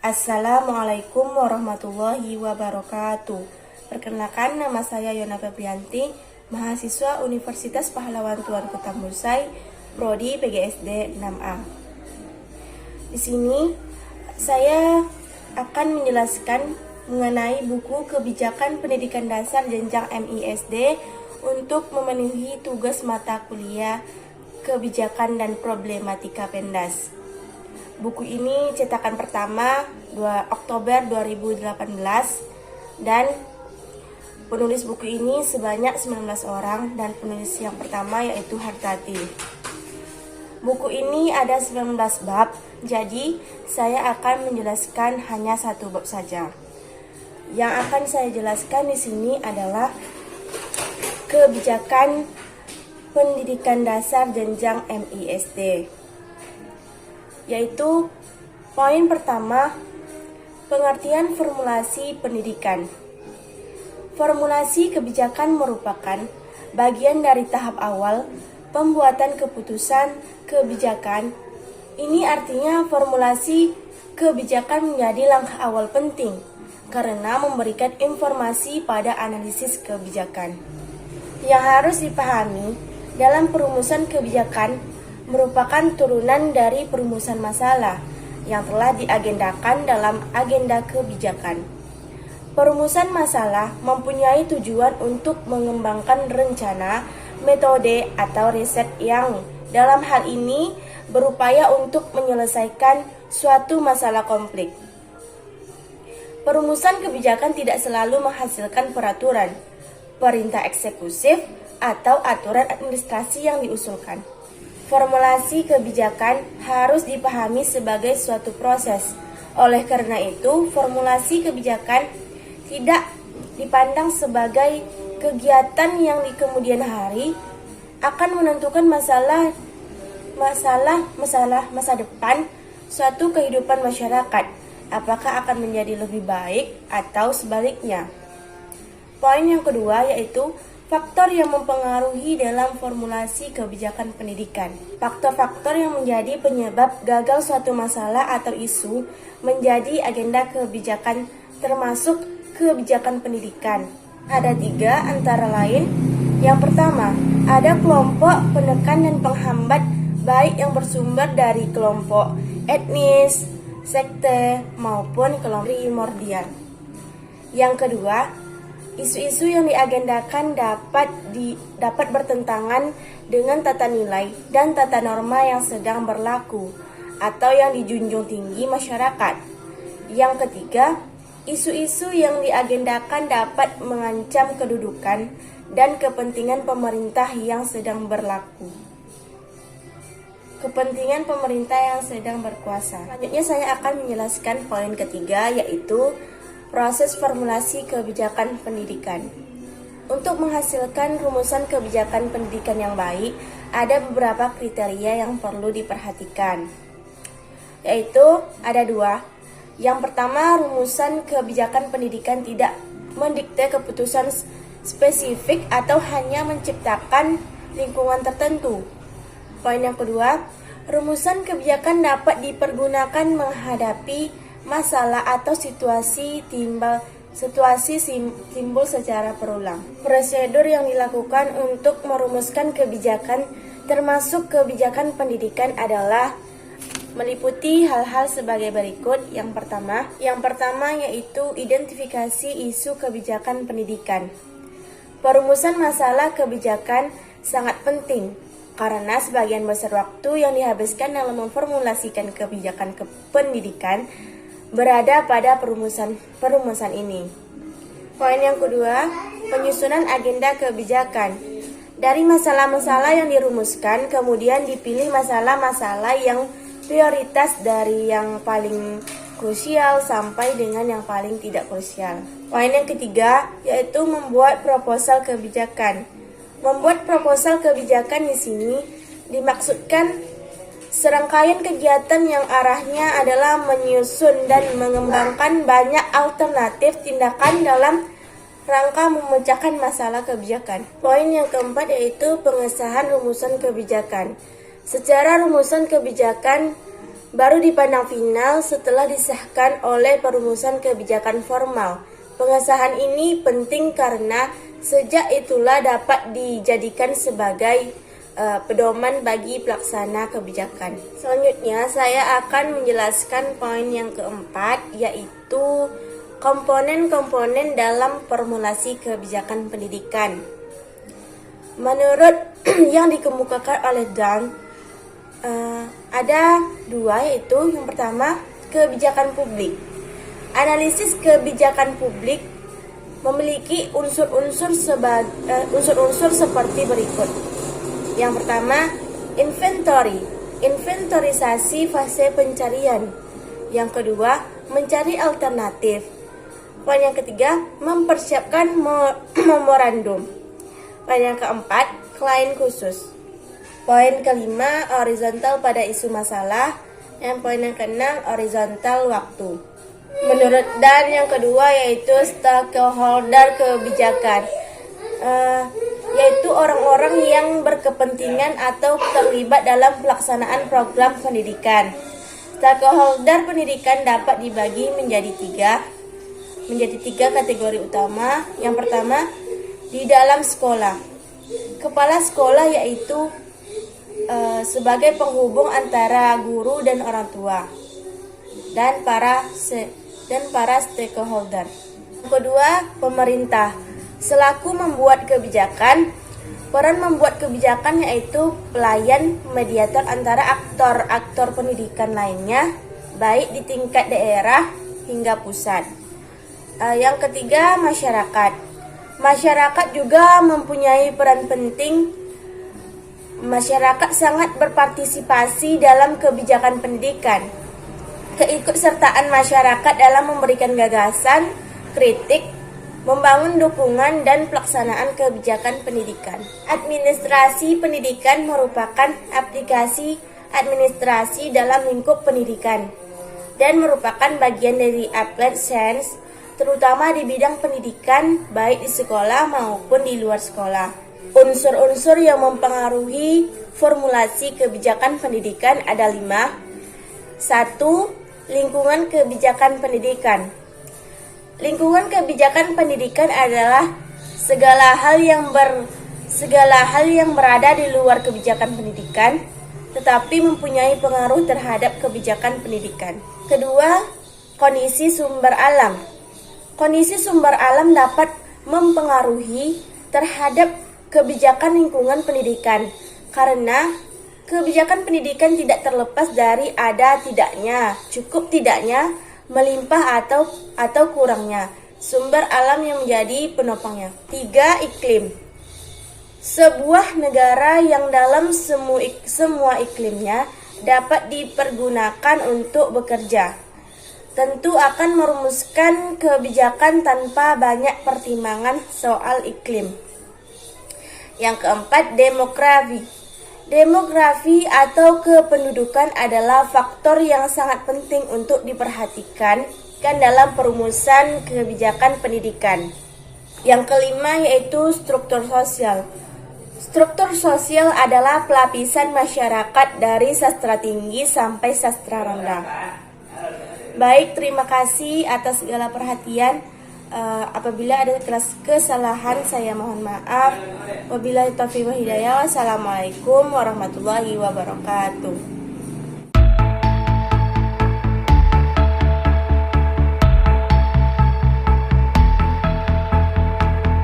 Assalamualaikum warahmatullahi wabarakatuh. Perkenalkan, nama saya Yona Febrianti, mahasiswa Universitas Pahlawan Tuan Kota Musai, Prodi PGSD 6A. Di sini saya akan menjelaskan mengenai buku Kebijakan Pendidikan Dasar Jenjang MISD untuk memenuhi tugas mata kuliah Kebijakan dan Problematika Pendas. Buku ini cetakan pertama 2 Oktober 2018 dan penulis buku ini sebanyak 19 orang dan penulis yang pertama yaitu Hartati. Buku ini ada 19 bab, jadi saya akan menjelaskan hanya satu bab saja. Yang akan saya jelaskan di sini adalah Kebijakan Pendidikan Dasar Jenjang MISD. Yaitu poin pertama, pengertian formulasi pendidikan. Formulasi kebijakan merupakan bagian dari tahap awal pembuatan keputusan kebijakan. Ini artinya formulasi kebijakan menjadi langkah awal penting karena memberikan informasi pada analisis kebijakan. Yang harus dipahami dalam perumusan kebijakan merupakan turunan dari perumusan masalah yang telah diagendakan dalam agenda kebijakan. Perumusan masalah mempunyai tujuan untuk mengembangkan rencana, metode, atau riset yang dalam hal ini berupaya untuk menyelesaikan suatu masalah konflik. Perumusan kebijakan tidak selalu menghasilkan peraturan, perintah eksekutif, atau aturan administrasi yang diusulkan. Formulasi kebijakan harus dipahami sebagai suatu proses. Oleh karena itu, formulasi kebijakan tidak dipandang sebagai kegiatan yang di kemudian hari akan menentukan masa depan suatu kehidupan masyarakat, apakah akan menjadi lebih baik atau sebaliknya. Poin yang kedua yaitu faktor yang mempengaruhi dalam formulasi kebijakan pendidikan. Faktor-faktor yang menjadi penyebab gagal suatu masalah atau isu menjadi agenda kebijakan termasuk kebijakan pendidikan. Ada 3 antara lain. Yang pertama, ada kelompok penekan dan penghambat baik yang bersumber dari kelompok etnis, sekte, maupun kelompok primordial. Yang kedua, isu-isu yang diagendakan dapat bertentangan dengan tata nilai dan tata norma yang sedang berlaku atau yang dijunjung tinggi masyarakat. Yang ketiga, isu-isu yang diagendakan dapat mengancam kedudukan dan kepentingan pemerintah yang sedang berlaku. Kepentingan pemerintah yang sedang berkuasa. Selanjutnya saya akan menjelaskan poin ketiga yaitu proses formulasi kebijakan pendidikan. Untuk menghasilkan rumusan kebijakan pendidikan yang baik, ada beberapa kriteria yang perlu diperhatikan. Yaitu ada 2. Yang pertama, rumusan kebijakan pendidikan tidak mendikte keputusan spesifik atau hanya menciptakan lingkungan tertentu. Poin yang kedua, rumusan kebijakan dapat dipergunakan menghadapi masalah atau situasi timbul secara berulang. Prosedur yang dilakukan untuk merumuskan kebijakan termasuk kebijakan pendidikan adalah meliputi hal-hal sebagai berikut. Yang pertama yaitu identifikasi isu kebijakan pendidikan. Perumusan masalah kebijakan sangat penting karena sebagian besar waktu yang dihabiskan dalam memformulasikan kebijakan pendidikan berada pada perumusan ini. Poin yang kedua, penyusunan agenda kebijakan. Dari masalah-masalah yang dirumuskan, kemudian dipilih masalah-masalah yang prioritas dari yang paling krusial sampai dengan yang paling tidak krusial. Poin yang ketiga yaitu membuat proposal kebijakan. Membuat proposal kebijakan di sini dimaksudkan serangkaian kegiatan yang arahnya adalah menyusun dan mengembangkan banyak alternatif tindakan dalam rangka memecahkan masalah kebijakan. Poin yang keempat yaitu pengesahan rumusan kebijakan. Secara rumusan kebijakan baru dipandang final setelah disahkan oleh perumusan kebijakan formal. Pengesahan ini penting karena sejak itulah dapat dijadikan sebagai pedoman bagi pelaksana kebijakan. Selanjutnya saya akan menjelaskan poin yang keempat, yaitu komponen-komponen dalam formulasi kebijakan pendidikan. Menurut yang dikemukakan oleh Dunn, ada dua, yaitu yang pertama kebijakan publik. Analisis kebijakan publik memiliki unsur-unsur seperti berikut. Yang pertama, inventorisasi fase pencarian. Yang kedua, mencari alternatif. Poin yang ketiga, mempersiapkan memorandum. Poin yang keempat, klien khusus. Poin kelima, horizontal pada isu masalah. Dan poin yang keenam, horizontal waktu. Menurut Dan, yang kedua yaitu stakeholder kebijakan, yaitu orang-orang yang berkepentingan atau terlibat dalam pelaksanaan program pendidikan. Stakeholder pendidikan dapat dibagi menjadi tiga kategori utama. Yang pertama, di dalam sekolah. Kepala sekolah yaitu sebagai penghubung antara guru dan orang tua dan para stakeholder. Yang kedua, pemerintah selaku membuat kebijakan. Peran membuat kebijakan yaitu pelayan, mediator antara aktor-aktor pendidikan lainnya, baik di tingkat daerah hingga pusat. Yang ketiga, masyarakat. Masyarakat juga mempunyai peran penting. Masyarakat sangat berpartisipasi dalam kebijakan pendidikan. Keikutsertaan masyarakat dalam memberikan gagasan, kritik, membangun dukungan dan pelaksanaan kebijakan pendidikan. Administrasi pendidikan merupakan aplikasi administrasi dalam lingkup pendidikan dan merupakan bagian dari applied science, terutama di bidang pendidikan baik di sekolah maupun di luar sekolah. Unsur-unsur yang mempengaruhi formulasi kebijakan pendidikan ada 5. 1. Lingkungan kebijakan pendidikan. Lingkungan kebijakan pendidikan adalah segala hal yang berada di luar kebijakan pendidikan, tetapi mempunyai pengaruh terhadap kebijakan pendidikan. Kedua, kondisi sumber alam. Kondisi sumber alam dapat mempengaruhi terhadap kebijakan lingkungan pendidikan, karena kebijakan pendidikan tidak terlepas dari ada tidaknya, cukup tidaknya, melimpah atau kurangnya sumber alam yang menjadi penopangnya. 3. Iklim. Sebuah negara yang dalam semua iklimnya dapat dipergunakan untuk bekerja, tentu akan merumuskan kebijakan tanpa banyak pertimbangan soal iklim. Yang keempat, demografi. Demografi atau kependudukan adalah faktor yang sangat penting untuk diperhatikan dalam perumusan kebijakan pendidikan. Yang kelima yaitu struktur sosial. Struktur sosial adalah pelapisan masyarakat dari sastra tinggi sampai sastra rendah. Baik, terima kasih atas segala perhatian. Apabila ada kesalahan saya mohon maaf. Wabillahi taufiq wal hidayah. Wassalamualaikum warahmatullahi wabarakatuh.